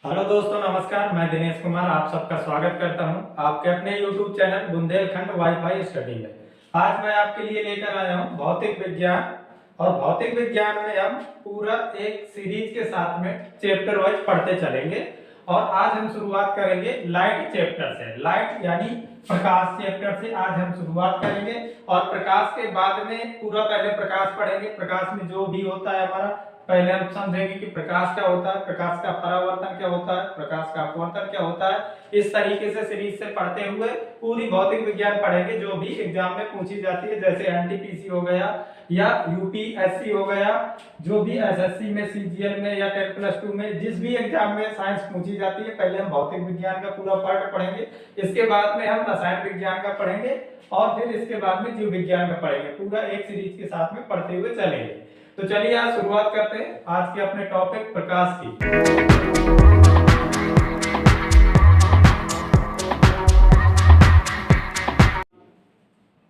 Hello दोस्तों, नमस्कार। मैं दिनेश कुमार आप सबका स्वागत करता हूं आपके अपने YouTube channel Bundelkhand wifi study में। आज मैं आपके लिए लेकर आया हूं भौतिक विज्ञान। और भौतिक विज्ञान में हम पूरा एक सीरीज के साथ में चैप्टर वाइज पढ़ते चलेंगे। और आज हम शुरुआत करेंगे लाइट चैप्टर से। लाइट यानी प्रकाश चैप्टर से आज हम शुरुआत करेंगे। और प्रकाश के बाद में पूरा पहले प्रकाश पढ़ेंगे। प्रकाश में जो भी होता है हमारा, पहले हम समझेंगे कि प्रकाश क्या होता है, प्रकाश का परावर्तन क्या होता है, प्रकाश का अपवर्तन क्या होता है। इस तरीके से सीरीज से पढ़ते हुए पूरी भौतिक विज्ञान पढ़ेंगे जो भी एग्जाम में पूछी जाती है, जैसे एनटीपीसी हो गया या यूपीएससी हो गया, जो भी एसएससी में, सीजीएल में या 10+2 में जिस भी एग्जाम में साइंस पूछी जाती है, पहले हम भौतिक विज्ञान का पूरा पार्ट पढ़ेंगे। इसके बाद में हम रसायन विज्ञान का पढ़ेंगे और फिर इसके बाद में जीव विज्ञान का पढ़ेंगे। पूरा एक सीरीज के साथ में पढ़ते हुए चलेंगे। तो चलिए आज शुरुआत करते हैं आज के अपने टॉपिक प्रकाश की।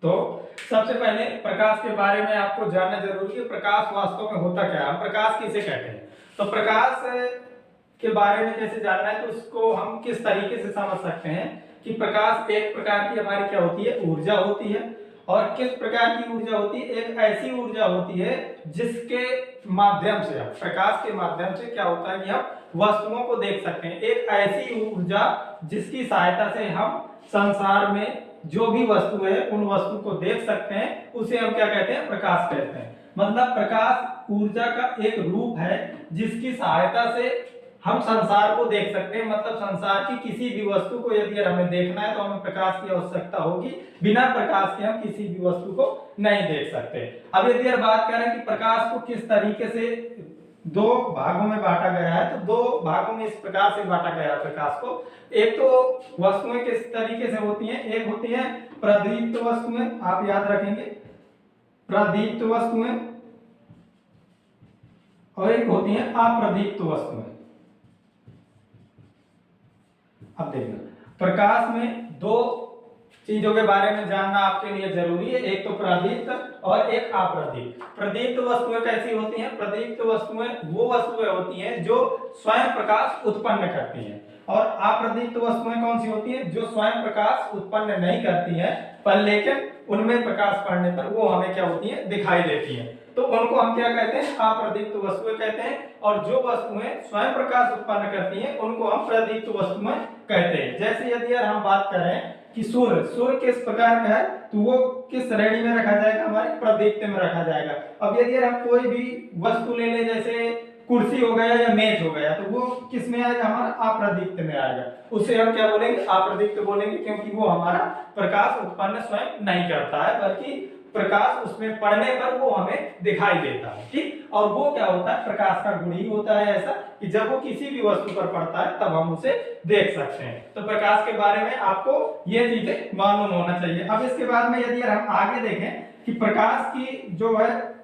तो सबसे पहले प्रकाश के बारे में आपको जानना जरूरी है। प्रकाश वास्तव में होता क्या है, हम प्रकाश किसे कहते हैं। तो प्रकाश के बारे में जैसे जानना है तो उसको हम किस तरीके से समझ सकते हैं कि प्रकाश एक प्रकार की हमारी क्या होती है, ऊर्जा होती है। और किस प्रकार की ऊर्जा होती है, एक ऐसी ऊर्जा होती है जिसके माध्यम से हम, प्रकाश के माध्यम से क्या होता है कि हम वस्तुओं को देख सकते हैं। एक ऐसी ऊर्जा जिसकी सहायता से हम संसार में जो भी वस्तु है उन वस्तु को देख सकते हैं, उसे हम क्या कहते हैं, प्रकाश कहते हैं। मतलब प्रकाश ऊर्जा का एक रूप है जिसकी सहायता से हम संसार को देख सकते हैं। मतलब संसार की किसी भी वस्तु को यदि हमें देखना है तो हमें प्रकाश की आवश्यकता होगी। बिना प्रकाश के हम किसी भी वस्तु को नहीं देख सकते। अब यदि बात करें कि प्रकाश को किस तरीके से दो भागों में बांटा गया है, तो दो भागों में इस प्रकार से बांटा गया है प्रकाश को। एक तो वस्तुएं किस तरीके से होती हैं, एक होती है प्रदीप्त वस्तुएं, आप याद रखेंगे प्रदीप्त वस्तुएं, और एक होती है अप्रदीप्त वस्तुएं। अब देखना, प्रकाश में दो चीजों के बारे में जानना आपके लिए जरूरी है, एक तो प्रदीप्त और एक अप्रदीप्त। प्रदीप्त वस्तुएं कैसी होती हैं, प्रदीप्त वस्तुएं वो वस्तुएं होती हैं जो स्वयं प्रकाश उत्पन्न करती हैं। और अप्रदीप्त वस्तुएं कौन सी होती हैं, जो स्वयं प्रकाश उत्पन्न नहीं करती हैं पर लेकिन उनमें प्रकाश पड़ने पर वो हमें क्या होती हैं, दिखाई देती हैं। तो उनको हम क्या कहते हैं, अप्रदीप्त वस्तुएं कहते हैं। और जो वस्तुएं स्वयं प्रकाश उत्पन्न करती हैं उनको हम प्रदीप्त वस्तुएं कहते हैं। जैसे यदि हम बात करें कि सूर्य, सूर्य किस प्रकार का है, तो वो किस श्रेणी में रखा जाएगा, हमारे प्रदीप्त में रखा जाएगा। अब यदि हम कोई भी वस्तु ले लें, जैसे कुर्सी हो गया या मेज हो गया, तो वो किस में आएगा, हमारा अप्रदीप्त में आएगा। उसे हम क्या बोलेंगे, अप्रदीप्त बोलेंगे, क्योंकि वो हमारा प्रकाश उत्पन्न स्वयं नहीं करता है, बल्कि प्रकाश उसमें पड़ने पर वो हमें दिखाई देता है। ठीक, और वो क्या होता है, प्रकाश का गुण ही होता है ऐसा कि जब वो किसी भी वस्तु पर पड़ता है तब हम उसे देख सकते हैं। तो प्रकाश के बारे में आपको ये चीजें मालूम होना चाहिए। अब इसके बाद में यदि हम आगे देखें कि प्रकाश की जो है,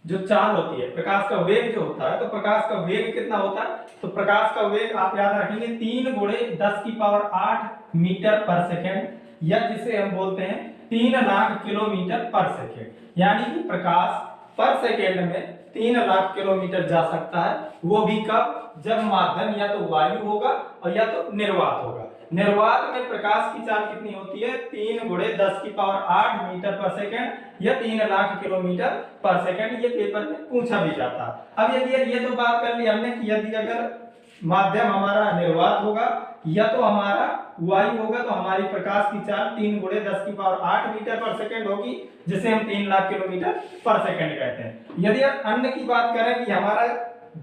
जो चाल होती है, प्रकाश का वेग जो होता है, तो प्रकाश का वेग कितना होता है, तो प्रकाश का वेग आप याद रखेंगे 3 × 10⁸ मीटर पर सेकेंड, या जिसे हम बोलते हैं 3 लाख किलोमीटर पर सेकेंड। यानी कि प्रकाश पर सेकेंड में 3 लाख किलोमीटर जा सकता है। वो भी कब, जब माध्यम या तो वायु होगा और या तो निर्वात होगा। निर्वात में प्रकाश की चाल कितनी होती है, 3 × 10⁸ मीटर पर सेकेंड या 3 लाख किलोमीटर पर सेकेंड। ये पेपर में पूछा भी जाता है। अब यदि ये तो बात कर ली हमने कि यदि अगर माध्यम हमारा निर्वात होगा या तो हमारा वायु होगा, तो हमारी प्रकाश की चाल 3 × 10⁸ मीटर पर सेकेंड होगी, जिसे हम 3 लाख किलोमीटर पर सेकेंड कहते हैं। यदि अन्य की बात करें कि हमारा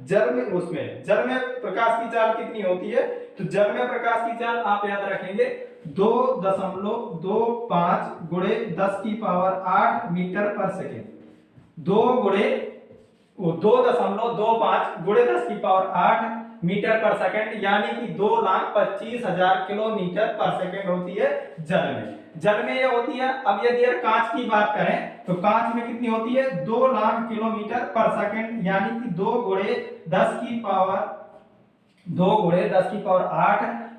जल में, उसमें जल में प्रकाश की चाल कितनी होती है, तो जल में प्रकाश की चाल आप याद रखेंगे 2.25 × 10⁸ मीटर पर सेकेंड। 2.25 × 10⁸ मीटर पर सेकेंड, यानी कि 2,25,000 किलोमीटर पर सेकेंड होती है जल में। जल में ये होती है। अब यदि कांच की बात करें तो कांच में कितनी होती है, 2 लाख किलोमीटर पर सेकेंड, यानी कि 2 × 10⁸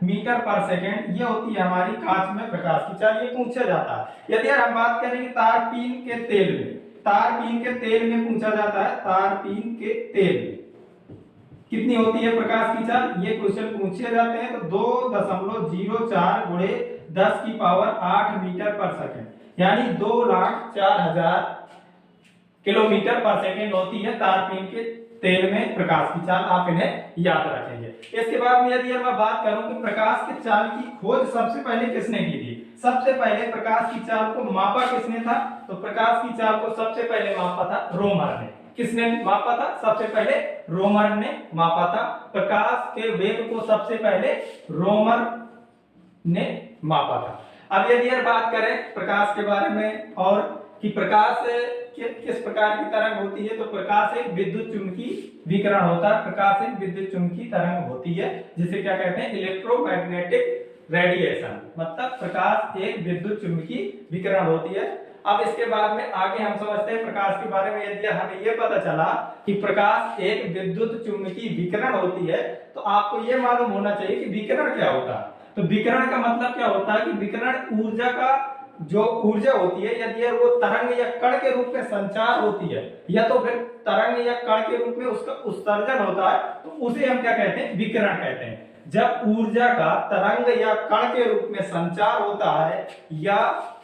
मीटर पर सेकेंड। ये होती है हमारी कांच में प्रकाश की चाल। ये पूछा जाता है। यदि हम बात करें तारपीन के तेल में, तारपीन के तेल में पूछा जाता है, तारपीन के तेल में कितनी होती है प्रकाश की चाल, ये क्वेश्चन पूछे जाते हैं। तो 2.04 गुणे 10 की पावर 8 मीटर पर सेकंड यानी 2,04,000 किलोमीटर पर सेकंड होती है तारपीन के तेल में प्रकाश की चाल। आप इन्हें याद रखेंगे। इसके बाद में यदि मैं बात करूं कि प्रकाश की चाल की खोज सबसे पहले किसने की थी, सबसे पहले प्रकाश की चाल को मापा किसने था, तो प्रकाश की चाल को सबसे पहले मापा था रोमर ने। किसने मापा था, सबसे पहले रोमर ने मापा था। प्रकाश के वेग को सबसे पहले रोमर ने मापा था। अब यदि बात करें प्रकाश के बारे में और कि प्रकाश किस प्रकार की तरंग होती है, तो प्रकाश एक विद्युत चुंबकीय विकिरण होता है। प्रकाश एक विद्युत चुंबकीय तरंग होती है जिसे क्या कहते हैं, इलेक्ट्रोमैग्नेटिक रेडिएशन। मतलब प्रकाश एक विद्युत चुंबकीय विकिरण होती है। अब इसके बाद में आगे हम समझते हैं प्रकाश के बारे में। यदि हमें यह पता चला कि प्रकाश एक विद्युत चुंबकीय विकिरण होती है, तो आपको यह मालूम होना चाहिए कि विकिरण क्या होता है। तो विकिरण का मतलब क्या होता है कि विकिरण ऊर्जा का जो ऊर्जा होती है, यदि वो तरंग या कण के रूप में संचार होती है या तो फिर तरंग या कण के रूप में उसका उत्सर्जन होता है, तो उसे हम क्या कहते हैं, विकिरण कहते हैं। जब ऊर्जा का तरंग या कण के रूप में संचार होता है या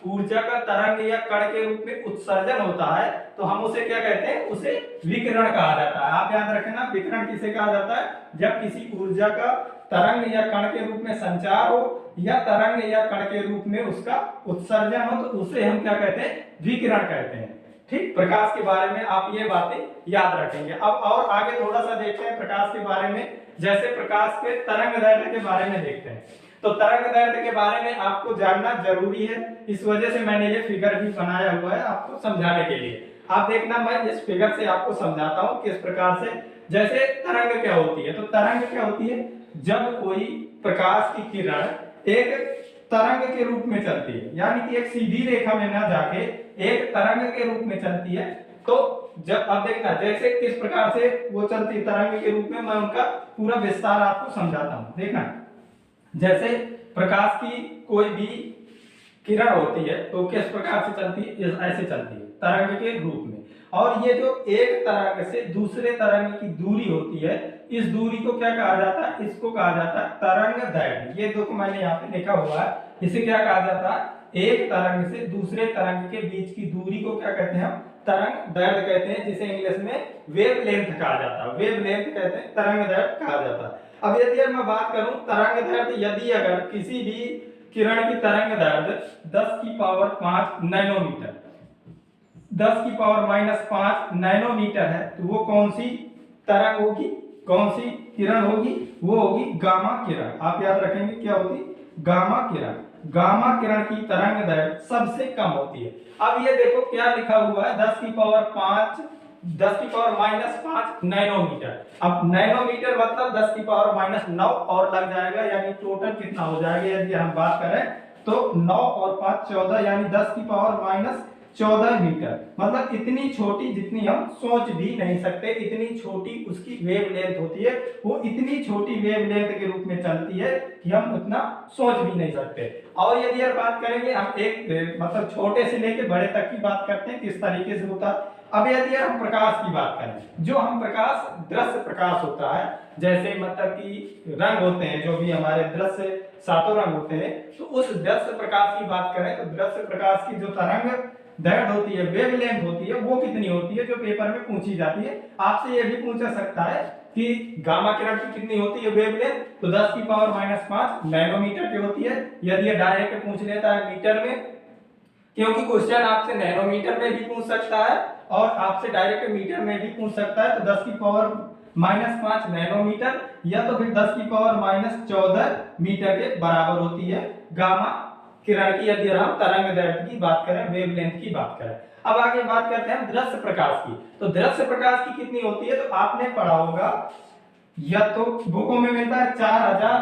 ऊर्जा का तरंग या कण के रूप में उत्सर्जन होता है, तो हम उसे क्या कहते हैं, उसे विकिरण कहा जाता है। आप याद रखना, विकिरण किसे कहा जाता है, जब किसी ऊर्जा का तरंग या कण के रूप में संचार हो या तरंग या कण के रूप में उसका उत्सर्जन हो, तो उसे हम क्या कहते हैं, विकिरण कहते हैं। ठीक, प्रकाश के बारे में आप ये बातें याद रखेंगे। अब और आगे थोड़ा सा देखते हैं प्रकाश के बारे में। जैसे प्रकाश के तरंगदैर्ध्य के बारे में देखते हैं, तो तरंगदैर्ध्य के बारे में आपको जानना जरूरी है। इस वजह से मैंने ये फिगर भी बनाया हुआ है आपको समझाने के लिए। आप देखना, मैं इस फिगर से आपको समझाता हूँ किस प्रकार से। जैसे तरंग क्या होती है, तो तरंग क्या होती है, जब कोई प्रकाश की किरण एक तरंग के रूप में चलती है, यानी कि एक सीधी रेखा में ना जाके एक तरंग के रूप में चलती है, तो जब अब देखना जैसे किस प्रकार से वो चलती है तरंग के रूप में, मैं उनका पूरा विस्तार आपको समझाता हूं। देखना, जैसे प्रकाश की कोई भी किरण होती है तो किस प्रकार से चलती है, ऐसे चलती है तरंग के रूप में। और ये जो एक तरंग से दूसरे तरंग की दूरी होती है, इस दूरी को क्या कहा जाता है, इसको कहा जाता है तरंगदैर्ध्य। ये देखो मैंने यहाँ पे लिखा हुआ है, इसे क्या कहा जाता है, एक तरंग से दूसरे तरंग के बीच की दूरी को क्या कहते हैं, हम तरंगदैर्ध्य कहते हैं, जिसे इंग्लिश में वेवलेंथ कहा जाता है। वेवलेंथ कहते हैं, तरंगदैर्ध्य कहा जाता है। अब यदि मैं बात करूं तरंगदैर्ध्य, यदि अगर किसी भी किरण की तरंगदैर्ध्य 10 की पावर 5 नैनोमीटर 10 की पावर -5 नैनोमीटर है, तो वो कौन सी तरंग होगी, कौन सी किरण होगी, वो होगी गामा किरण। आप याद रखेंगे क्या होती, गामा किरण। गामा किरण की तरंगदैर्ध्य सबसे कम होती है। अब ये देखो क्या लिखा हुआ है, 10 की पावर -5 नैनोमीटर। अब नैनोमीटर मतलब 10 की पावर -9 और लग जाएगा, यानी टोटल कितना हो जाएगा, यदि हम बात करें तो 9 और 5 14, यानी 10 की पावर -14 मीटर। मतलब इतनी छोटी, जितनी हम सोच भी नहीं सकते, इतनी छोटी उसकी वेवलेंथ होती है। वो इतनी छोटी वेवलेंथ के रूप में चलती है कि हम उतना सोच भी नहीं सकते। और यदि यार बात करेंगे हम एक मतलब छोटे से लेके बड़े तक की बात करते हैं किस तरीके से होता है। अब यदि हम प्रकाश की बात करें, जो हम प्रकाश दृश्य प्रकाश होता है, जैसे मतलब कि रंग होते हैं, जो भी हमारे दृश्य 7 रंग होते हैं, तो उस दृश्य प्रकाश की बात करें तो दृश्य प्रकाश की जो तरंग दैर्ध्य होती है, वेवलेंथ होती है, वो कितनी होती है, जो पेपर में पूछी जाती है। आपसे ये भी पूछा सकता है कि गामा किरण की कितनी होती है वेवलेंथ, तो 10 की पावर -5 नैनोमीटर की होती है। यदि ये डायरेक्ट पूछ लेता है मीटर में, क्योंकि क्वेश्चन आपसे नैनोमीटर में भी पूछ सकता है और आपसे डायरेक्ट मीटर में भी पूछ सकता है, तो 10 की पावर -5 नैनोमीटर या तो फिर 10 की पावर -14 मीटर के बराबर होती है गामा किरण की, यदि हम तरंगदैर्ध्य की बात करें, वेवलेंथ की बात करें। अब आगे बात करते हैं दृश्य प्रकाश की। तो दृश्य प्रकाश की कितनी होती है, तो आपने पढ़ा होगा या तो बुकों में मिलता है 4000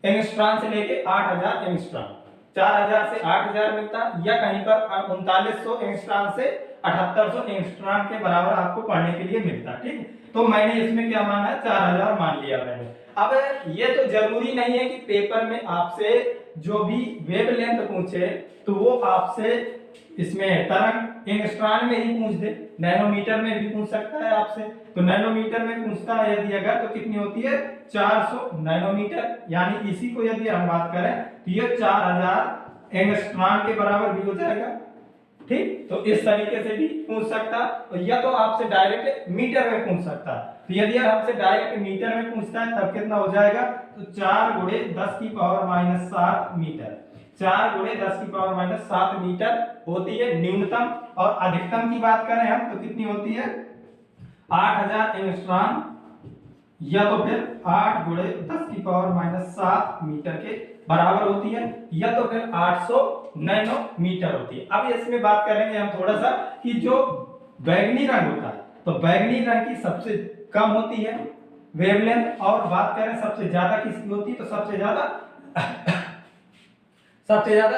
एंगस्ट्रॉम से लेके 8000 एंगस्ट्रॉम, 4000 से 8000 मिलता है, या कहीं पर 3900 एंगस्ट्रॉम से 7800 एंगस्ट्रॉम के बराबर आपको पढ़ने के लिए मिलता है। ठीक, तो मैंने इसमें क्या माना है, 4000 मान लिया मैंने। अब ये तो जरूरी नहीं है कि पेपर में आपसे जो भी वेवलेंथ पूछे तो वो आपसे इसमें तरंग एंगस्ट्रॉम में ही पूछ दे, नैनोमीटर में भी पूछ सकता है आपसे, तो नैनोमीटर में पूछता है यदि अगर, तो कितनी होती है 400 नैनोमीटर, यानी इसी को यदि हम बात करें तो ये 4000 एंगस्ट्रॉम के बराबर भी हो जाएगा। ठीक, तो इस तरीके से भी पूछ सकता, या तो आपसे डायरेक्ट मीटर में पूछ सकता। तो यदि आपसे डायरेक्ट मीटर में पूछता है तब कितना हो जाएगा, तो 4 गुणे 10 की पावर माइनस 7 मीटर, 4 गुणे 10 की पावर माइनस 7 मीटर होती है न्यूनतम। और अधिकतम की बात करें हम तो कितनी होती है 8000 एंगस्ट्रॉम, या तो फिर 8 गुणे 10 की पावर माइनस 7 मीटर के बराबर होती है, या तो फिर 800 नैनोमीटर होती है। अब इसमें बात करेंगे हम थोड़ा सा कि जो बैगनी रंग होता है, तो बैगनी रंग की सबसे कम होती है वेवलेंथ, और बात करें सबसे ज्यादा किसकी होती है, तो सबसे ज्यादा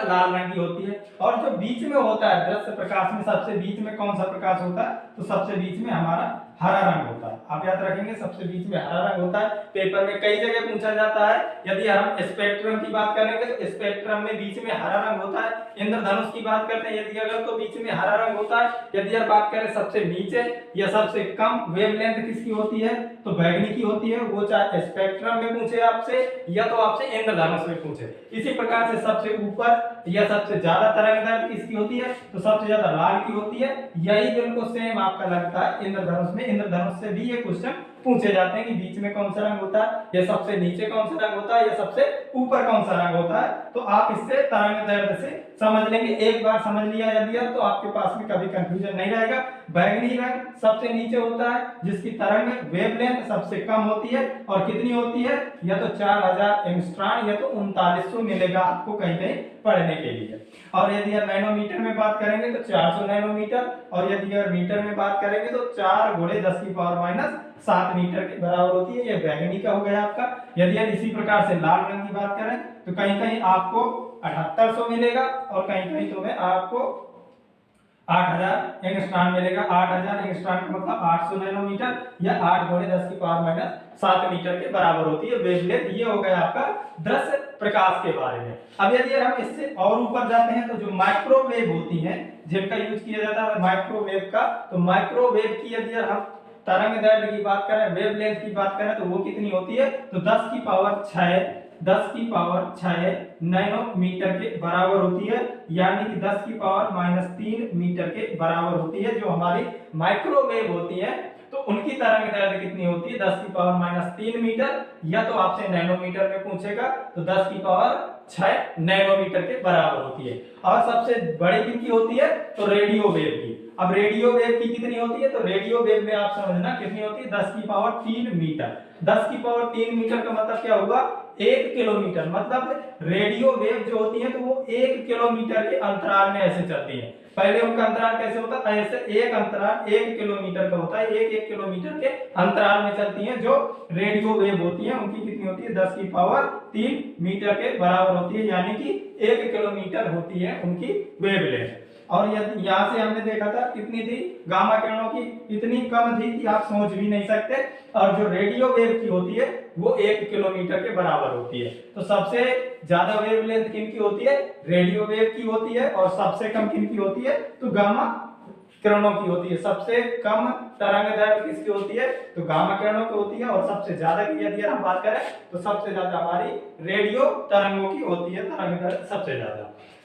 लाल रंग की होती है। और जो बीच में होता है दृश्य प्रकाश में, सबसे बीच में कौन सा प्रकाश होता है, तो सबसे बीच में हमारा हरा रंग होता है। आप याद रखेंगे सबसे बीच में हरा रंग होता है। पेपर में कई जगह पूछा जाता है, यदि हम स्पेक्ट्रम की बात करेंगे तो स्पेक्ट्रम में बीच में हरा रंग होता है। इंद्रधनुष की बात करते हैं यदि अगर, तो बीच में हरा रंग होता है। यदि आप बात करें सबसे नीचे या सबसे कम वेवलेंथ किसकी होती है, तो बैगनी की होती है, वो चाहे स्पेक्ट्रम में पूछे आपसे या तो आपसे इंद्रधनुष में पूछे। इसी प्रकार से सबसे ऊपर या सबसे ज्यादा तरंगदैर्घ्य किसकी होती है, तो सबसे ज्यादा लाल की होती है। यही बिल्कुल सेम आपका लगता है इंद्रधनुष में। इंद्रधनुष से भी ये क्वेश्चन पूछे जाते हैं कि बीच में कौन सा रंग होता है, या सबसे नीचे कौन सा रंग होता है, या सबसे ऊपर कौन सा रंग होता है। तो आप इससे तरंगदैर्घ्य से समझ लेंगे। एक बार समझ लिया यदि तो आपके पास में कभी कंफ्यूजन नहीं रहेगा। बैगनी रंग सबसे नीचे होता है, जिसकी तरंग वेवलेंथ सबसे कम होती है, और कितनी होती है, या तो 4000 एंगस्ट्रॉम या तो 3900 मिलेगा आपको कहीं कहीं पढ़ने के लिए। और यदि आप नैनोमीटर में बात करेंगे तो 400 नैनोमीटर, और यदि आप मीटर में बात करेंगे तो 4 गुणे 10 की पावर माइनस 7 मीटर के बराबर होती है। ये बैगनी का हो गया आपका। यदि आप इसी प्रकार से लाल रंग की बात करें तो कहीं कहीं आपको 7800 मिलेगा, और कहीं कहीं तो में आपको 8000 एंगस्ट्रॉम मिलेगा। 8000 एंगस्ट्रॉम का मतलब 800 नैनोमीटर, या 8 गुणे 10 की पावर माइनस 7 मीटर के बराबर होती है वेवलेंथ। ये हो गया आपका दृश्य प्रकाश के बारे में। अब यदि हम इससे और ऊपर जाते हैं तो जो माइक्रोवेव होती हैं जिनका यूज किया जाता है माइक्रोवेव का, तो माइक्रोवेव की यदि हम तरंगदैर्घ्य की बात करें, वेवलेंथ की बात करें, तो वो कितनी होती है, तो 10 की पावर 6 नैनोमीटर के बराबर होती है, यानी कि 10 की पावर माइनस 3 मीटर के बराबर होती है। जो हमारी माइक्रोवेव होती है तो उनकी तरंगदैर्घ्य कितनी होती है, 10 की पावर माइनस 3 मीटर, या तो आपसे नैनोमीटर में पूछेगा तो 10 की पावर 6 नैनोमीटर के बराबर होती है। और सबसे बड़ी कितनी होती है, तो रेडियो वेव की। अब रेडियो वेव की कितनी होती है, तो रेडियो वेव में आप समझना कितनी होती है, 10 की पावर 3 मीटर। 10 की पावर 3 मीटर का मतलब क्या होगा, 1 किलोमीटर। मतलब रेडियो वेव जो होती है तो वो 1 किलोमीटर के अंतराल में ऐसे चलती है। पहले उनका अंतराल कैसे होता है, ऐसे एक अंतराल 1 किलोमीटर का होता है, 1 किलोमीटर के अंतराल में चलती हैं। जो रेडियो वेव होती है उनकी कितनी होती है, 10 की पावर 3 मीटर के बराबर होती है, यानी कि 1 किलोमीटर होती है उनकी वेवलेंथ। और यहाँ से हमने देखा था कितनी थी, गामा किरणों की इतनी कम थी कि आप सोच भी नहीं सकते। और जो रेडियो वेव की होती है वो 1 किलोमीटर के बराबर होती है। तो सबसे ज्यादा वेवलेंथ किनकी होती है, रेडियो वेव की होती है, और सबसे कम किनकी होती है, तो गामा किरणों की होती है। सबसे कम तरंगदैर्घ्य किसकी होती है, तो गामा किरणों की होती है। और सबसे ज्यादा की यदि हम बात करें तो सबसे ज्यादा हमारी रेडियो तरंगों की होती है, तरंगदैर्घ्य सबसे ज्यादा।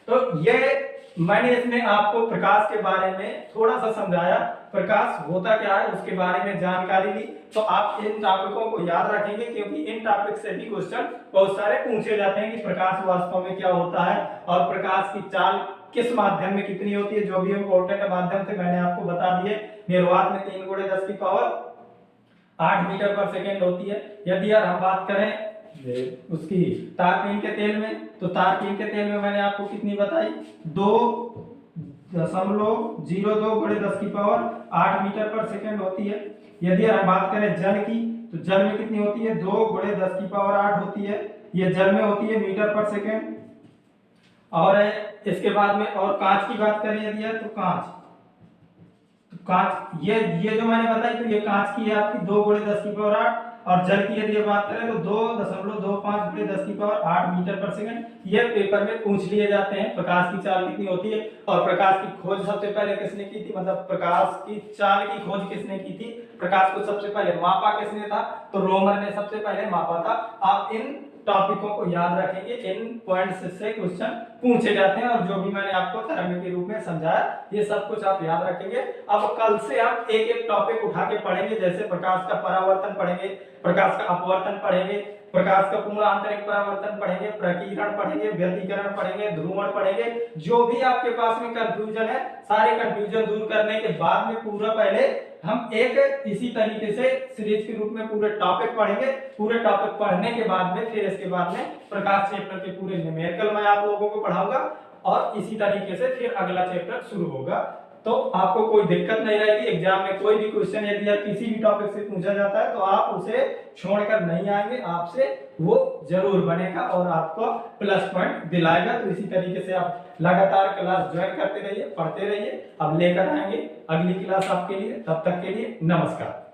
तो ये मैंने इसमें आपको प्रकाश के बारे में थोड़ा सा समझाया, प्रकाश होता क्या है उसके बारे में जानकारी दी। तो आप इन टॉपिकों को याद रखेंगे, क्योंकि इन टॉपिक से भी क्वेश्चन बहुत सारे पूछे जाते हैं कि प्रकाश वास्तव में क्या होता है, और प्रकाश की चाल किस माध्यम में कितनी होती है। जो भी इंपॉर्टेंट माध्यम थे मैंने आपको बता दिए। निर्वात में 3 गुणे 10 की पावर 8 मीटर पर सेकेंड होती है। यदि यार हम बात करें उसकी तारपीन के तेल में, तो तारपीन के तेल में मैंने आपको कितनी बताई, 2.02 गुणे 10 की पावर 8 मीटर पर सेकेंड होती है। यदि हम बात करें जल की, तो जल में कितनी होती है, 2 गुणे 10 की पावर 8 होती है। ये जल में होती है मीटर पर सेकेंड। और इसके बाद में और कांच की बात करें यदि है, तो कांच ये जो मैंने बताई, तो ये कांच की है आपकी 2 गुणे 10 की पावर 8। और जल की यदि बात करें तो 2.25×10⁸ मीटर पर सेकंड ये पेपर में पूछ लिए जाते हैं। प्रकाश की चाल कितनी होती है और प्रकाश की खोज सबसे पहले किसने की थी, मतलब प्रकाश की चाल की खोज किसने की थी, प्रकाश को सबसे पहले मापा किसने था, तो रोमर ने सबसे पहले मापा था। आप इन टॉपिकों को याद रखेंगे, इन पॉइंट्स से क्वेश्चन पूछे जाते हैं और जो भी मैंने आपको तरंग के रूप में समझाया ये सब कुछ आप याद रखेंगे। अब कल से हम एक एक टॉपिक उठा के पढ़ेंगे, जैसे प्रकाश का परावर्तन पढ़ेंगे, प्रकाश का अपवर्तन पढ़ेंगे, प्रकाश का पूर्ण आंतरिक परावर्तन पढ़ेंगे, प्रकीर्णन पढ़ेंगे, व्यतिकरण पढ़ेंगे, ध्रुवण पढ़ेंगे। जो भी आपके पास में कंफ्यूजन है सारे कंफ्यूजन दूर करने के बाद में पूरा पहले हम एक इसी तरीके से सीरीज के रूप में पूरे टॉपिक पढ़ेंगे। पूरे टॉपिक पढ़ने के बाद में फिर इसके बाद में प्रकाश चैप्टर के पूरे न्यूमेरिकल मैं आप लोगों को पढ़ाऊंगा और इसी तरीके से फिर अगला चैप्टर शुरू होगा। तो आपको कोई दिक्कत नहीं रहेगी। एग्जाम में कोई भी क्वेश्चन यदि किसी भी टॉपिक से पूछा जाता है तो आप उसे छोड़कर नहीं आएंगे, आपसे वो जरूर बनेगा और आपको प्लस पॉइंट दिलाएगा। तो इसी तरीके से आप लगातार क्लास ज्वाइन करते रहिए, पढ़ते रहिए। अब लेकर आएंगे अगली क्लास आपके लिए, तब तक के लिए नमस्कार।